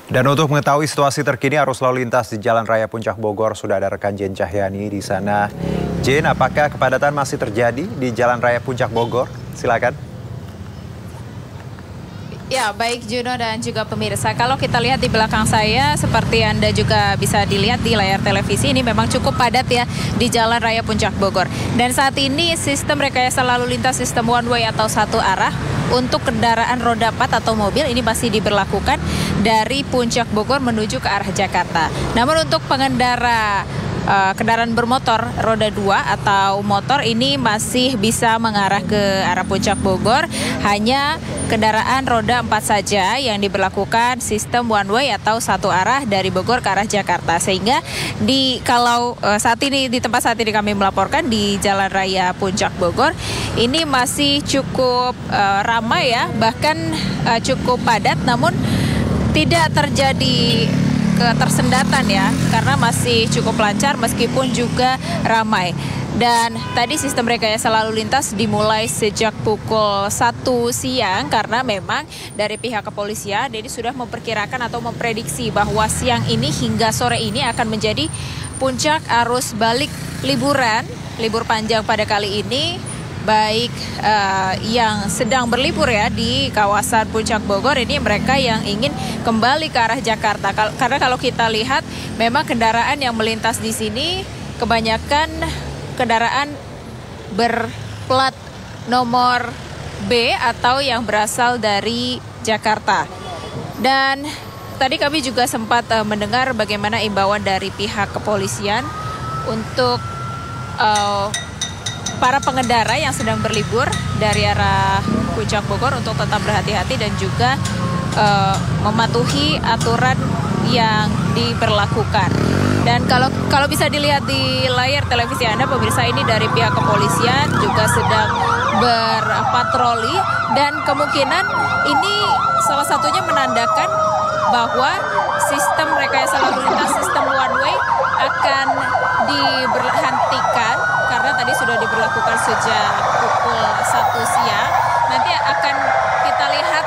Dan untuk mengetahui situasi terkini arus lalu lintas di Jalan Raya Puncak Bogor, sudah ada rekan Jen Cahyani di sana. Jen, apakah kepadatan masih terjadi di Jalan Raya Puncak Bogor? Silakan. Ya, baik Juno dan juga pemirsa. Kalau kita lihat di belakang saya, seperti Anda juga bisa dilihat di layar televisi, ini memang cukup padat ya di Jalan Raya Puncak Bogor. Dan saat ini sistem rekayasa lalu lintas sistem one way atau satu arah untuk kendaraan roda 4 atau mobil ini masih diberlakukan dari Puncak Bogor menuju ke arah Jakarta. Namun untuk pengendara kendaraan bermotor roda 2 atau motor ini masih bisa mengarah ke arah Puncak Bogor. Hanya kendaraan roda 4 saja yang diberlakukan sistem one way atau satu arah dari Bogor ke arah Jakarta. Sehingga kalau saat ini di tempat saat ini kami melaporkan di Jalan Raya Puncak Bogor ini masih cukup ramai ya, bahkan cukup padat, namun tidak terjadi ketersendatan ya, karena masih cukup lancar meskipun juga ramai. Dan tadi sistem rekayasa lalu lintas dimulai sejak pukul 1 siang karena memang dari pihak kepolisian jadi sudah memperkirakan atau memprediksi bahwa siang ini hingga sore ini akan menjadi puncak arus balik libur panjang pada kali ini. Baik yang sedang berlibur ya di kawasan Puncak Bogor, ini mereka yang ingin kembali ke arah Jakarta. Karena kalau kita lihat memang kendaraan yang melintas di sini kebanyakan kendaraan berplat nomor B atau yang berasal dari Jakarta. Dan tadi kami juga sempat mendengar bagaimana imbauan dari pihak kepolisian untuk para pengendara yang sedang berlibur dari arah Puncak Bogor untuk tetap berhati-hati dan juga mematuhi aturan yang diberlakukan. Dan kalau bisa dilihat di layar televisi Anda, pemirsa, ini dari pihak kepolisian juga sedang berpatroli dan kemungkinan ini salah satunya menandakan bahwa sistem rekayasa lalu lintas sistem one way akan diberhentikan karena tadi sudah diberlakukan sejak pukul 1 siang. Nanti akan kita lihat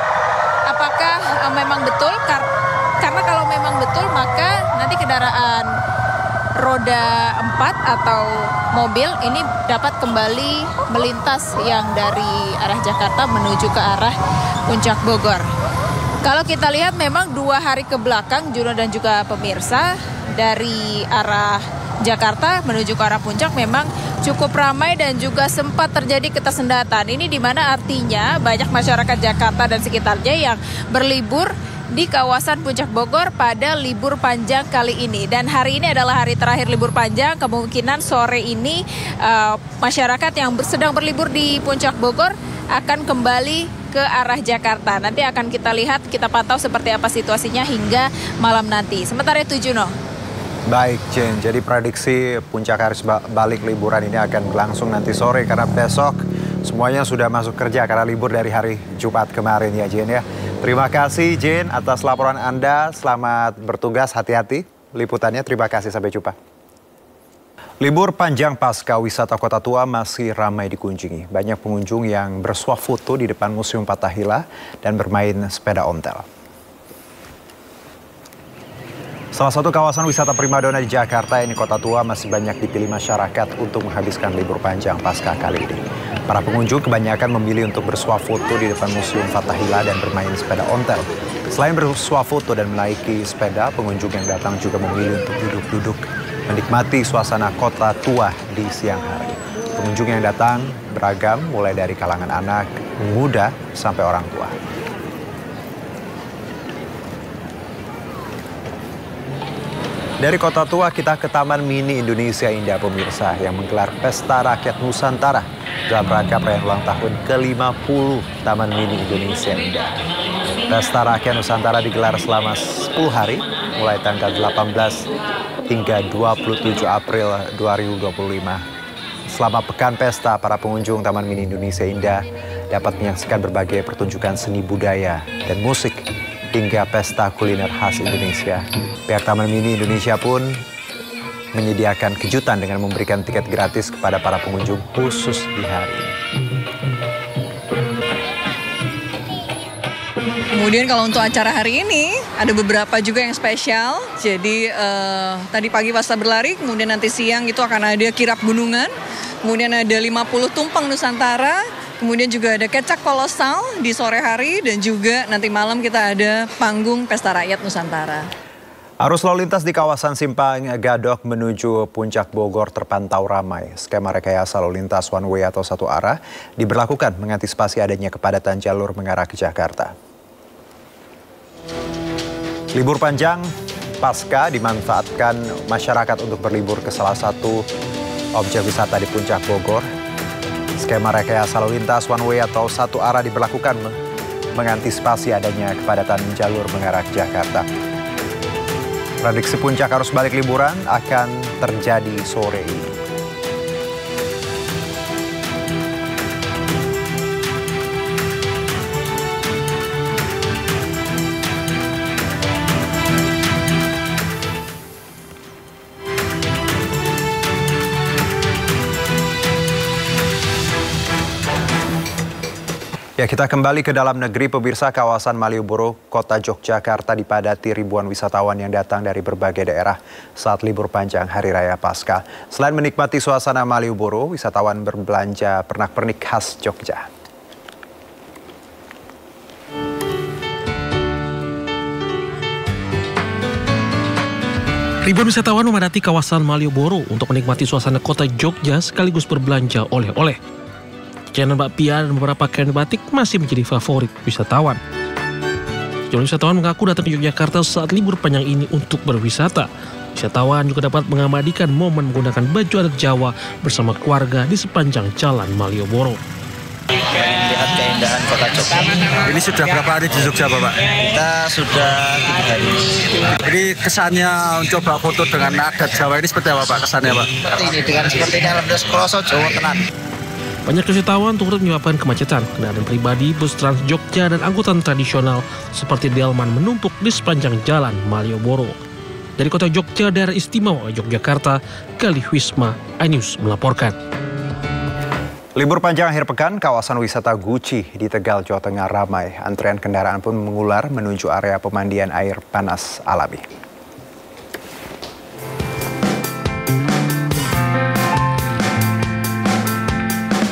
apakah memang betul, karena kalau memang betul maka nanti kendaraan roda 4 atau mobil ini dapat kembali melintas yang dari arah Jakarta menuju ke arah Puncak Bogor. Kalau kita lihat memang 2 hari ke belakang, Juno dan juga pemirsa, dari arah Jakarta menuju ke arah Puncak memang cukup ramai dan juga sempat terjadi ketersendatan. Ini di mana artinya banyak masyarakat Jakarta dan sekitarnya yang berlibur di kawasan Puncak Bogor pada libur panjang kali ini. Dan hari ini adalah hari terakhir libur panjang. Kemungkinan sore ini masyarakat yang sedang berlibur di Puncak Bogor akan kembali ke arah Jakarta. Nanti akan kita lihat, kita pantau seperti apa situasinya hingga malam nanti. Sementara itu Juno. Baik Jen, jadi prediksi puncak arus balik liburan ini akan berlangsung nanti sore karena besok semuanya sudah masuk kerja karena libur dari hari Jumat kemarin ya Jen ya. Terima kasih Jen atas laporan Anda, selamat bertugas, hati-hati liputannya, terima kasih, sampai jumpa. Libur panjang pasca wisata Kota Tua masih ramai dikunjungi. Banyak pengunjung yang bersuah foto di depan Museum Fathahillah dan bermain sepeda ontel. Salah satu kawasan wisata primadona di Jakarta, ini Kota Tua, masih banyak dipilih masyarakat untuk menghabiskan libur panjang pasca kali ini. Para pengunjung kebanyakan memilih untuk bersuah foto di depan Museum Fathahillah dan bermain sepeda ontel. Selain bersuah foto dan menaiki sepeda, pengunjung yang datang juga memilih untuk duduk-duduk menikmati suasana Kota Tua di siang hari. Pengunjung yang datang beragam, mulai dari kalangan anak muda sampai orang tua. Dari Kota Tua kita ke Taman Mini Indonesia Indah, pemirsa, yang menggelar Pesta Rakyat Nusantara dalam rangka perayaan ulang tahun ke-50 Taman Mini Indonesia Indah. Pesta Rakyat Nusantara digelar selama 10 hari, mulai tanggal 18 hingga 27 April 2025. Selama pekan pesta, para pengunjung Taman Mini Indonesia Indah dapat menyaksikan berbagai pertunjukan seni budaya dan musik hingga pesta kuliner khas Indonesia. Pihak Taman Mini Indonesia pun menyediakan kejutan dengan memberikan tiket gratis kepada para pengunjung khusus di hari ini. Kemudian kalau untuk acara hari ini ada beberapa juga yang spesial. Jadi tadi pagi pas berlari, kemudian nanti siang itu akan ada kirap gunungan. Kemudian ada 50 tumpeng Nusantara. Kemudian juga ada kecak kolosal di sore hari dan juga nanti malam kita ada panggung Pesta Rakyat Nusantara. Arus lalu lintas di kawasan Simpang Gadok menuju Puncak Bogor terpantau ramai. Skema rekayasa lalu lintas one way atau satu arah diberlakukan mengantisipasi adanya kepadatan jalur mengarah ke Jakarta. Libur panjang pasca dimanfaatkan masyarakat untuk berlibur ke salah satu objek wisata di Puncak Bogor. Skema rekayasa lalu lintas one way atau satu arah diberlakukan mengantisipasi adanya kepadatan jalur mengarah ke Jakarta. Prediksi puncak arus balik liburan akan terjadi sore ini. Ya, kita kembali ke dalam negeri. Pemirsa, kawasan Malioboro, Kota Yogyakarta dipadati ribuan wisatawan yang datang dari berbagai daerah saat libur panjang Hari Raya Paskah. Selain menikmati suasana Malioboro, wisatawan berbelanja pernak-pernik khas Jogja. Ribuan wisatawan memadati kawasan Malioboro untuk menikmati suasana kota Jogja sekaligus berbelanja oleh-oleh. Jajanan bakpia dan beberapa kain batik masih menjadi favorit wisatawan. Sejumlah wisatawan mengaku datang ke Yogyakarta saat libur panjang ini untuk berwisata. Wisatawan juga dapat mengabadikan momen menggunakan baju adat Jawa bersama keluarga di sepanjang jalan Malioboro. Lihat keindahan kota Jogja. Ini sudah berapa hari di Jogja, Bapak? Kita sudah 3 hari. Jadi kesannya coba foto dengan adat Jawa ini seperti apa, Pak? Kesannya, Pak? Seperti ini, dengan seperti ini alhamdulillah kroso Jawa tenan. Banyak wisatawan turut menyebabkan kemacetan. Kendaraan pribadi, bus Trans Jogja, dan angkutan tradisional seperti delman menumpuk di sepanjang jalan Malioboro. Dari kota Jogja, daerah istimewa Yogyakarta, Galih Wisma, iNews melaporkan. Libur panjang akhir pekan, kawasan wisata Guci di Tegal, Jawa Tengah ramai. Antrean kendaraan pun mengular menuju area pemandian air panas alami.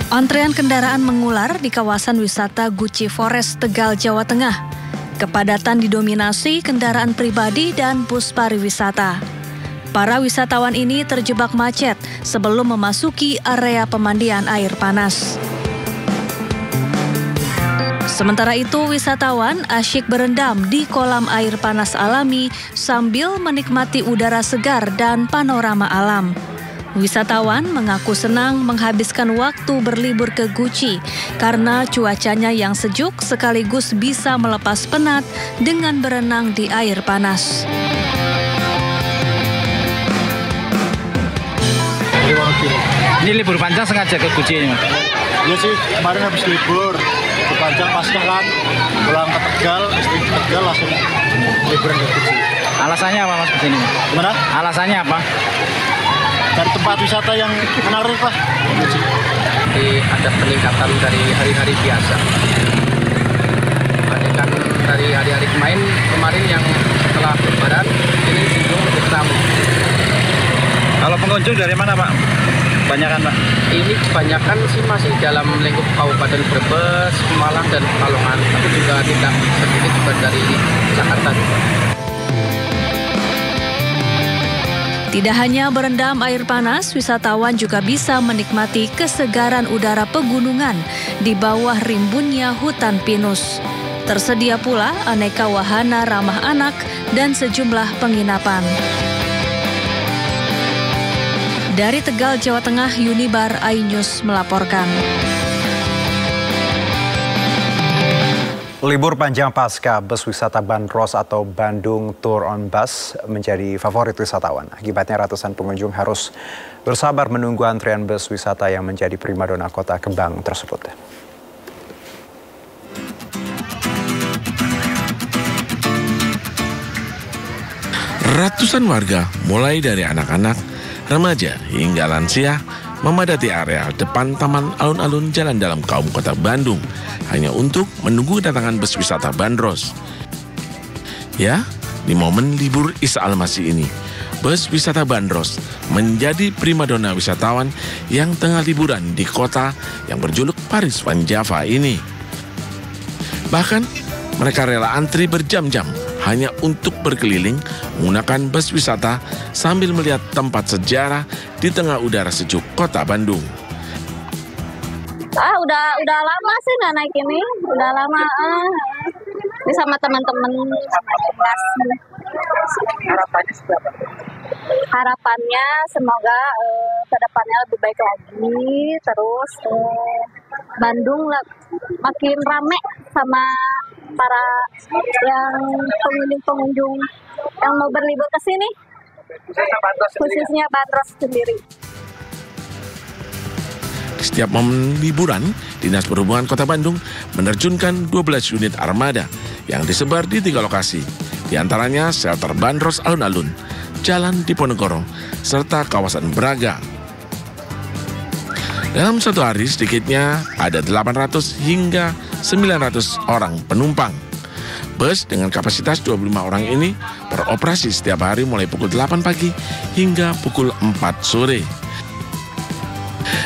Antrean kendaraan mengular di kawasan wisata Guci Forest Tegal, Jawa Tengah. Kepadatan didominasi kendaraan pribadi dan bus pariwisata. Para wisatawan ini terjebak macet sebelum memasuki area pemandian air panas. Sementara itu, wisatawan asyik berendam di kolam air panas alami sambil menikmati udara segar dan panorama alam. Wisatawan mengaku senang menghabiskan waktu berlibur ke Guci karena cuacanya yang sejuk sekaligus bisa melepas penat dengan berenang di air panas. Ini libur panjang sengaja ke Guci ini, Mas? Iya sih, kemarin habis libur panjang pasca kan, pulang ke Tegal, istri Tegal langsung liburan ke Guci. Alasannya apa, Mas, kesini? Gimana? Alasannya apa? Dari tempat wisata yang menarik lah. Jadi ada peningkatan dari hari-hari biasa. Dibandingkan dari hari-hari kemarin yang setelah Lebaran, ini cenderung lebih ramai. Kalau pengunjung dari mana, Pak? Kebanyakan, Pak? Ini kebanyakan sih masih dalam lingkup Kabupaten Brebes, Malang, dan Pekalongan. Tapi juga tidak sedikit juga dari Jakarta juga. Tidak hanya berendam air panas, wisatawan juga bisa menikmati kesegaran udara pegunungan di bawah rimbunnya hutan pinus. Tersedia pula aneka wahana ramah anak dan sejumlah penginapan. Dari Tegal, Jawa Tengah, Yunibar, iNews melaporkan. Libur panjang pasca, bus wisata Bandros atau Bandung Tour on Bus menjadi favorit wisatawan. Akibatnya ratusan pengunjung harus bersabar menunggu antrian bus wisata yang menjadi primadona kota Kembang tersebut. Ratusan warga, mulai dari anak-anak, remaja hingga lansia, memadati area depan Taman Alun-Alun Jalan Dalam Kaum Kota Bandung hanya untuk menunggu kedatangan bus wisata bandros. Ya, di momen libur Isa Al-Masih ini, bus wisata bandros menjadi primadona wisatawan yang tengah liburan di kota yang berjuluk Paris Van Java ini. Bahkan, mereka rela antri berjam-jam hanya untuk berkeliling menggunakan bus wisata sambil melihat tempat sejarah di tengah udara sejuk kota Bandung. Udah lama sih nggak naik ini, udah lama. Ini sama teman-teman, sama kelas. Harapannya seberapa? Harapannya semoga kedepannya lebih baik lagi, terus Bandung makin rame sama para yang pengunjung yang mau berlibur ke sini, khususnya bandros sendiri. Di setiap momen liburan, Dinas Perhubungan Kota Bandung menerjunkan 12 unit armada yang disebar di 3 lokasi, di antaranya shelter bandros Alun-Alun, Jalan Diponegoro, serta kawasan Braga. Dalam satu hari sedikitnya ada 800 hingga 900 orang penumpang. Bus dengan kapasitas 25 orang ini beroperasi setiap hari mulai pukul 8 pagi hingga pukul 4 sore.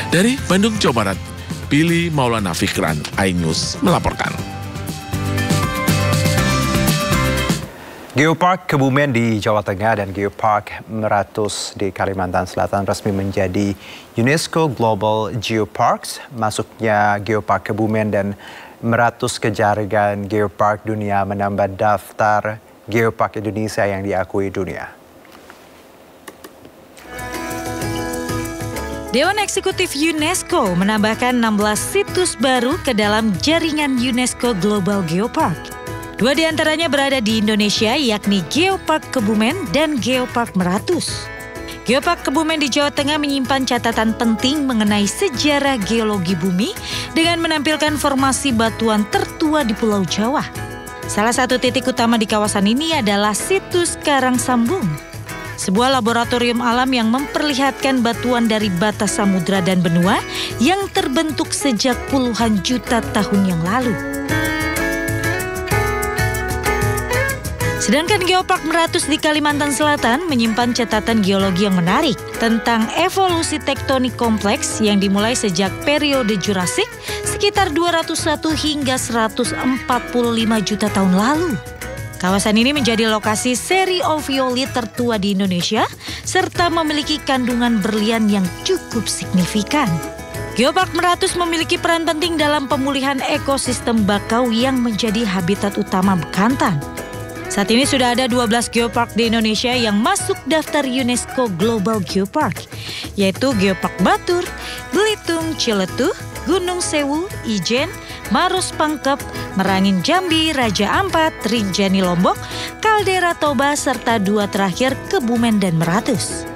Dari Bandung, Jawa Barat, Billy Maulana Fikran, iNews melaporkan. Geopark Kebumen di Jawa Tengah dan Geopark Meratus di Kalimantan Selatan resmi menjadi UNESCO Global Geoparks. Masuknya Geopark Kebumen dan Meratus ke jaringan Geopark Dunia menambah daftar Geopark Indonesia yang diakui dunia. Dewan Eksekutif UNESCO menambahkan 16 situs baru ke dalam jaringan UNESCO Global Geopark. 2 diantaranya berada di Indonesia, yakni Geopark Kebumen dan Geopark Meratus. Geopark Kebumen di Jawa Tengah menyimpan catatan penting mengenai sejarah geologi bumi dengan menampilkan formasi batuan tertua di Pulau Jawa. Salah satu titik utama di kawasan ini adalah situs Karangsambung, sebuah laboratorium alam yang memperlihatkan batuan dari batas samudra dan benua yang terbentuk sejak puluhan juta tahun yang lalu. Sedangkan Geopark Meratus di Kalimantan Selatan menyimpan catatan geologi yang menarik tentang evolusi tektonik kompleks yang dimulai sejak periode Jurassik sekitar 201 hingga 145 juta tahun lalu. Kawasan ini menjadi lokasi seri oviolit tertua di Indonesia serta memiliki kandungan berlian yang cukup signifikan. Geopark Meratus memiliki peran penting dalam pemulihan ekosistem bakau yang menjadi habitat utama bekantan. Saat ini sudah ada 12 geopark di Indonesia yang masuk daftar UNESCO Global Geopark, yaitu Geopark Batur, Belitung, Ciletuh, Gunung Sewu, Ijen, Maros Pangkep, Merangin Jambi, Raja Ampat, Rinjani Lombok, Kaldera Toba, serta 2 terakhir Kebumen dan Meratus.